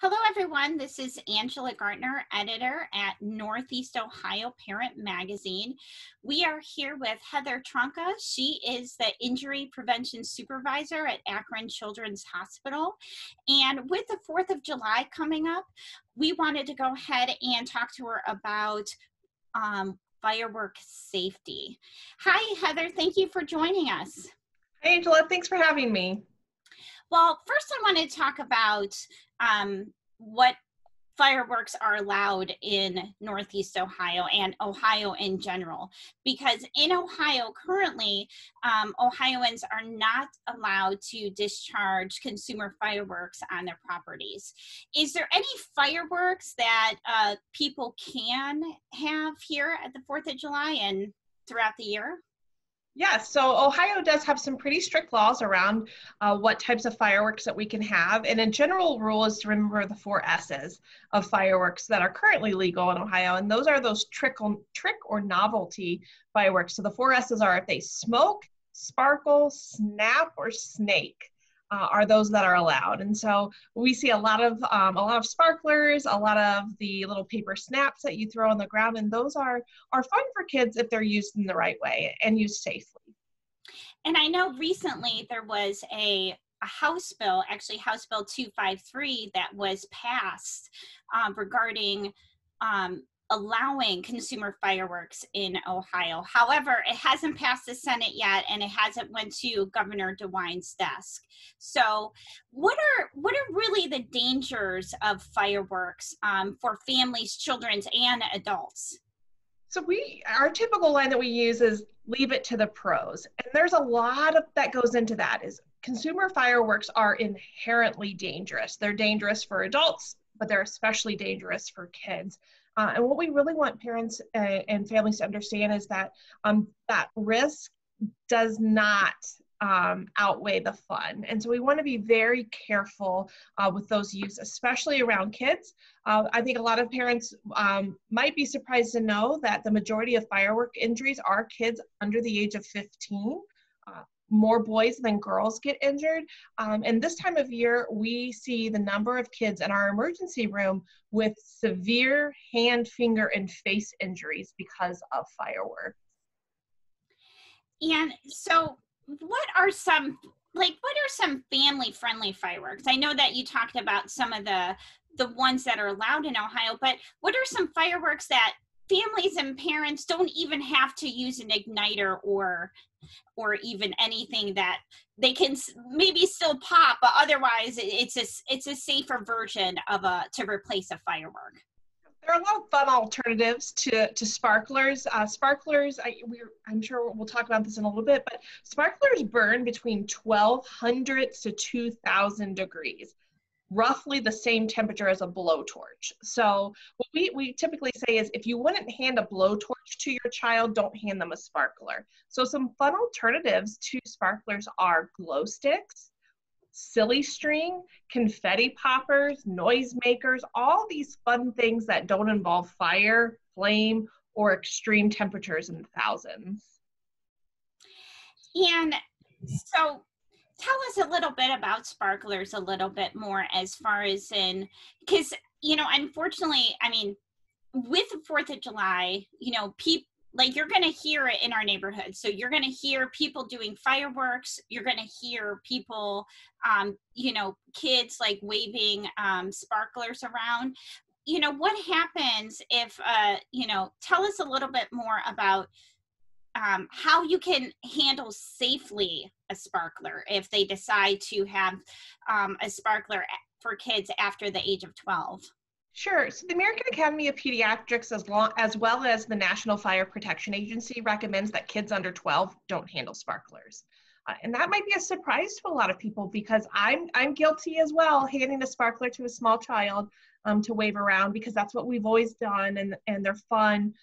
Hello, everyone. This is Angela Gartner, editor at Northeast Ohio Parent Magazine. We are here with Heather Trnka. She is the injury prevention supervisor at Akron Children's Hospital. And with the 4th of July coming up, we wanted to go ahead and talk to her about firework safety. Hi, Heather. Thank you for joining us. Hi, Angela. Thanks for having me. Well, first I want to talk about what fireworks are allowed in Northeast Ohio and Ohio in general, because in Ohio currently, Ohioans are not allowed to discharge consumer fireworks on their properties. Is there any fireworks that people can have here at the 4th of July and throughout the year? Yes, so Ohio does have some pretty strict laws around what types of fireworks that we can have. And a general rule is to remember the 4 S's of fireworks that are currently legal in Ohio. And those are those trick or novelty fireworks. So the 4 S's are if they smoke, sparkle, snap, or snake. Are those that are allowed. And so we see a lot of sparklers, a lot of the little paper snaps that you throw on the ground, and those are fun for kids if they're used in the right way and used safely. And I know recently there was a House bill, actually House Bill 253, that was passed regarding allowing consumer fireworks in Ohio. However, it hasn't passed the Senate yet, and it hasn't went to Governor DeWine's desk. So what are really the dangers of fireworks for families, children, and adults? So our typical line that we use is leave it to the pros. And there's a lot of that goes into that. Is consumer fireworks are inherently dangerous. They're dangerous for adults, but they're especially dangerous for kids. And what we really want parents and families to understand is that that risk does not outweigh the fun. And so we want to be very careful with those use, especially around kids. I think a lot of parents might be surprised to know that the majority of firework injuries are kids under the age of 15. More boys than girls get injured. And this time of year, we see the number of kids in our emergency room with severe hand, finger, and face injuries because of fireworks. And so what are some family-friendly fireworks? I know that you talked about some of the ones that are allowed in Ohio, but what are some fireworks that families and parents don't even have to use an igniter or even anything that they can maybe still pop, but otherwise it's a safer version of to replace a firework? There are a lot of fun alternatives to sparklers. Sparklers, I'm sure we'll talk about this in a little bit, but sparklers burn between 1,200 to 2,000 degrees. Roughly the same temperature as a blowtorch. So what we typically say is if you wouldn't hand a blowtorch to your child, don't hand them a sparkler. So some fun alternatives to sparklers are glow sticks, silly string, confetti poppers, noise makers, all these fun things that don't involve fire, flame, or extreme temperatures in the thousands. And so tell us a little bit about sparklers a little bit more, as far as because, unfortunately, I mean, with the 4th of July, people, like, you're going to hear it in our neighborhood. So you're going to hear people doing fireworks. You're going to hear people, kids like waving sparklers around. What happens if, tell us a little bit more about how you can handle safely a sparkler if they decide to have a sparkler for kids after the age of 12. Sure. So the American Academy of Pediatrics, as well as the National Fire Protection Agency, recommends that kids under 12 don't handle sparklers. And that might be a surprise to a lot of people, because I'm guilty as well, handing a sparkler to a small child to wave around, because that's what we've always done, and they're fun.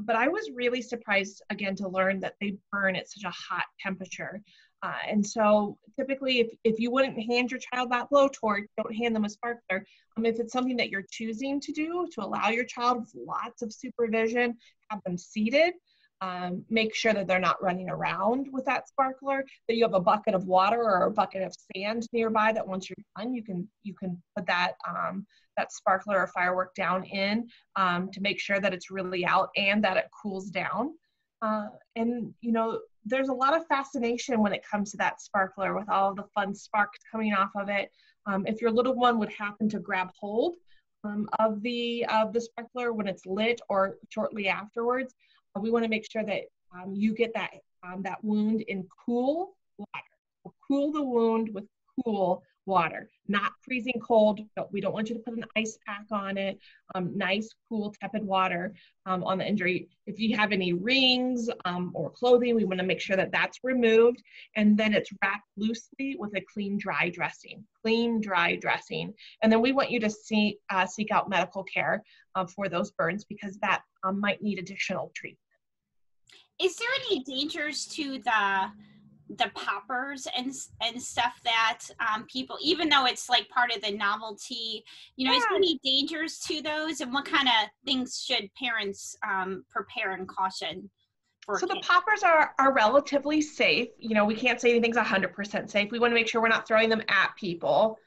But I was really surprised, again, to learn that they burn at such a hot temperature. And so typically, if you wouldn't hand your child that blowtorch, don't hand them a sparkler. If it's something that you're choosing to do, to allow your child with lots of supervision, have them seated, make sure that they're not running around with that sparkler, that you have a bucket of water or a bucket of sand nearby, that once you're done, you can put that that sparkler or firework down in to make sure that it's really out and that it cools down. And, you know, there's a lot of fascination when it comes to that sparkler with all of the fun sparks coming off of it. If your little one would happen to grab hold of the sparkler when it's lit or shortly afterwards, we want to make sure that you get that wound in cool water. We'll cool the wound with cool water, not freezing cold. We don't want you to put an ice pack on it. Nice, cool, tepid water on the injury. If you have any rings or clothing, we want to make sure that that's removed, and then it's wrapped loosely with a clean, dry dressing. Clean, dry dressing. And then we want you to seek out medical care for those burns, because that might need additional treatment. Is there any dangers to the poppers and stuff that people, even though it's like part of the novelty, you know, is there any dangers to those, and what kind of things should parents prepare and caution for? So the poppers are relatively safe. You know, we can't say anything's 100% safe. We want to make sure we're not throwing them at people.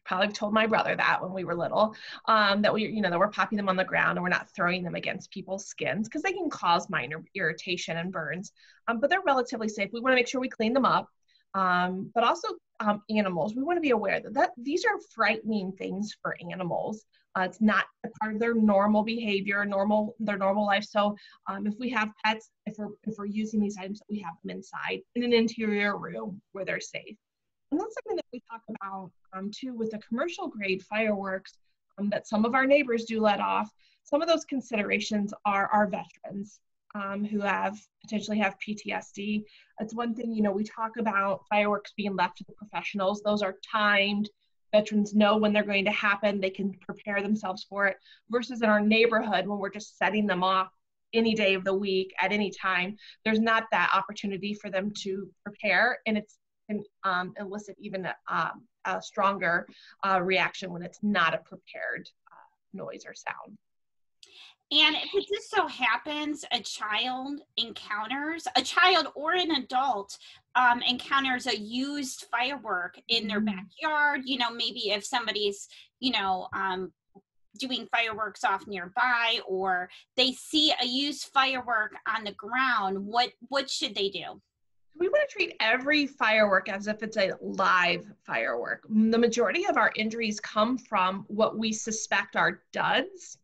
Probably told my brother that when we were little, that we're popping them on the ground and we're not throwing them against people's skins, because they can cause minor irritation and burns, but they're relatively safe. We want to make sure we clean them up, but also animals. We want to be aware that these are frightening things for animals. It's not a part of their normal behavior, their normal life. So if we have pets, if we're using these items, we have them inside in an interior room where they're safe. And that's something that we talk about too with the commercial grade fireworks that some of our neighbors do let off. Some of those considerations are our veterans who potentially have PTSD. It's one thing, you know, we talk about fireworks being left to the professionals. Those are timed. Veterans know when they're going to happen. They can prepare themselves for it, versus in our neighborhood when we're just setting them off any day of the week at any time. There's not that opportunity for them to prepare, and it can elicit even a stronger reaction when it's not a prepared noise or sound. And if it just so happens a child or an adult encounters a used firework in their backyard, you know, maybe if somebody's, you know, doing fireworks off nearby, or they see a used firework on the ground, what should they do? We want to treat every firework as if it's a live firework. The majority of our injuries come from what we suspect are duds.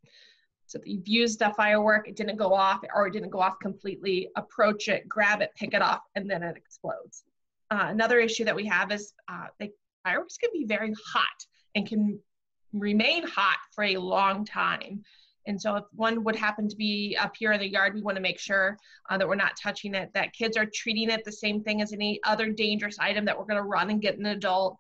So if you've used a firework, it didn't go off, or it didn't go off completely, approach it, grab it, pick it off, and then it explodes. Another issue that we have is fireworks can be very hot and can remain hot for a long time. And so if one would happen to be up here in the yard, we want to make sure that we're not touching it, that kids are treating it the same thing as any other dangerous item that we're going to run and get an adult.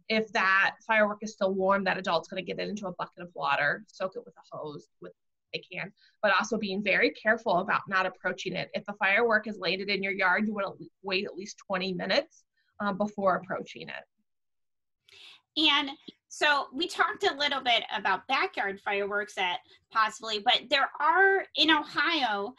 If that firework is still warm, that adult's going to get it into a bucket of water, soak it with a hose if they can, but also being very careful about not approaching it. If a firework is landed in your yard, you want to wait at least 20 minutes before approaching it. And so we talked a little bit about backyard fireworks but there are in Ohio,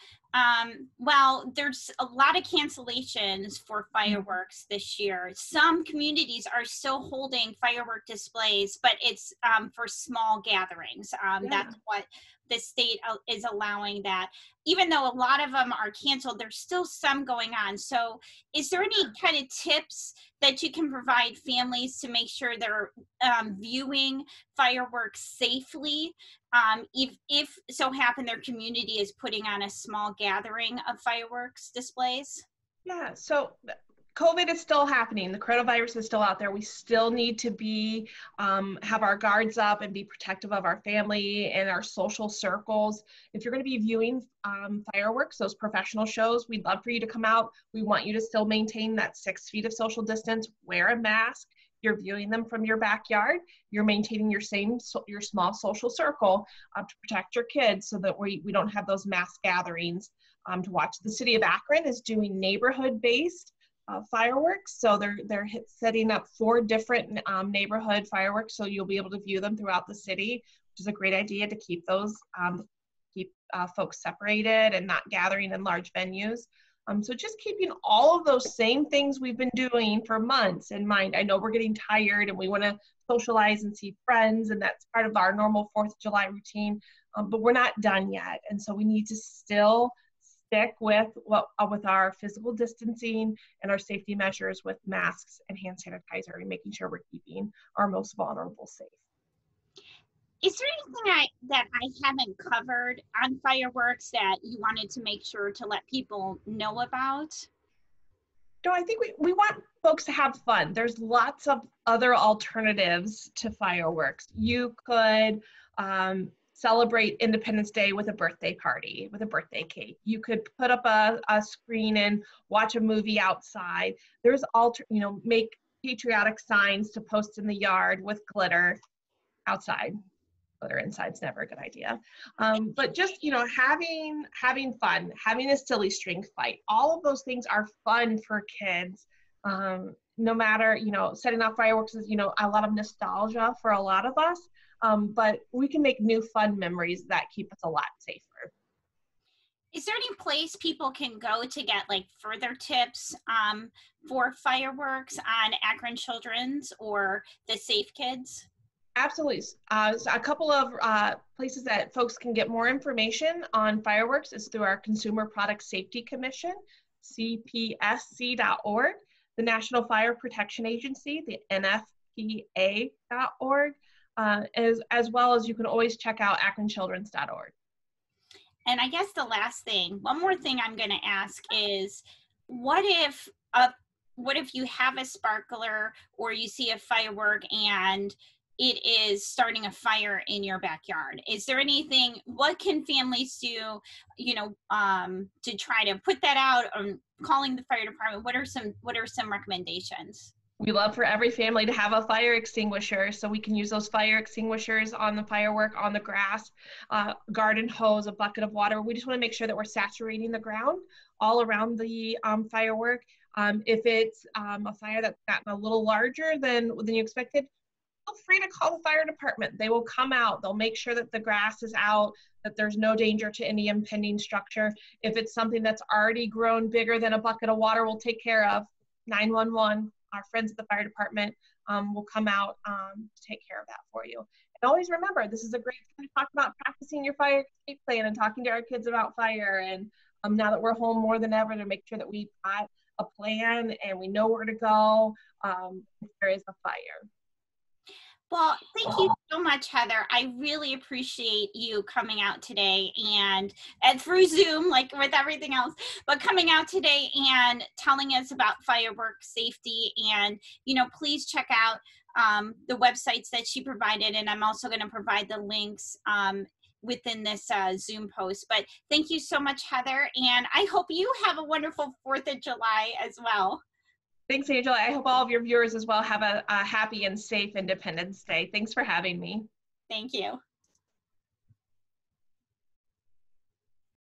there's a lot of cancellations for fireworks this year. Some communities are still holding firework displays, but it's for small gatherings. That's what the state is allowing that. Even though a lot of them are canceled, there's still some going on. So is there any kind of tips that you can provide families to make sure they're viewing fireworks safely if so happen their community is putting on a small gathering of fireworks displays? Yeah, so COVID is still happening. The coronavirus is still out there. We still need to be, have our guards up and be protective of our family and our social circles. If you're going to be viewing fireworks, those professional shows, we'd love for you to come out. We want you to still maintain that 6 feet of social distance, wear a mask. You're viewing them from your backyard. You're maintaining your small social circle to protect your kids so that we don't have those mass gatherings to watch. The city of Akron is doing neighborhood-based fireworks. So they're setting up 4 different neighborhood fireworks, so you'll be able to view them throughout the city, which is a great idea to keep those folks separated and not gathering in large venues. So just keeping all of those same things we've been doing for months in mind. I know we're getting tired and we want to socialize and see friends, and that's part of our normal 4th of July routine, but we're not done yet. And so we need to still stick with with our physical distancing and our safety measures with masks and hand sanitizer, and making sure we're keeping our most vulnerable safe. Is there anything that I haven't covered on fireworks that you wanted to make sure to let people know about? No, I think we want folks to have fun. There's lots of other alternatives to fireworks. You could celebrate Independence Day with a birthday party, with a birthday cake. You could put up a screen and watch a movie outside. There's make patriotic signs to post in the yard with glitter outside. Glitter inside's never a good idea. But just, having fun, having a silly string fight, all of those things are fun for kids. No matter, setting off fireworks is, a lot of nostalgia for a lot of us, but we can make new fun memories that keep us a lot safer. Is there any place people can go to get like further tips for fireworks on Akron Children's or the Safe Kids? Absolutely. So a couple of places that folks can get more information on fireworks is through our Consumer Product Safety Commission, cpsc.org, the National Fire Protection Agency, the nfpa.org, as well as you can always check out akronchildrens.org. And I guess the last thing, one more thing I'm going to ask is, what if you have a sparkler or you see a firework and it is starting a fire in your backyard? Is there anything, what can families do, to try to put that out, or calling the fire department? What are some recommendations? We love for every family to have a fire extinguisher, so we can use those fire extinguishers on the firework, on the grass, garden hose, a bucket of water. We just want to make sure that we're saturating the ground all around the firework. If it's a fire that's gotten a little larger than you expected, feel free to call the fire department. They will come out. They'll make sure that the grass is out, that there's no danger to any impending structure. If it's something that's already grown bigger than a bucket of water, we'll take care of. 911, our friends at the fire department will come out to take care of that for you. And always remember, this is a great time to talk about practicing your fire escape plan and talking to our kids about fire. And now that we're home more than ever, to make sure that we've got a plan and we know where to go if there is a fire. Well, thank you so much, Heather. I really appreciate you coming out today and through Zoom, like with everything else, but coming out today and telling us about fireworks safety. And, please check out the websites that she provided. And I'm also going to provide the links within this Zoom post. But thank you so much, Heather. And I hope you have a wonderful 4th of July as well. Thanks, Angela. I hope all of your viewers as well have a happy and safe Independence Day. Thanks for having me. Thank you.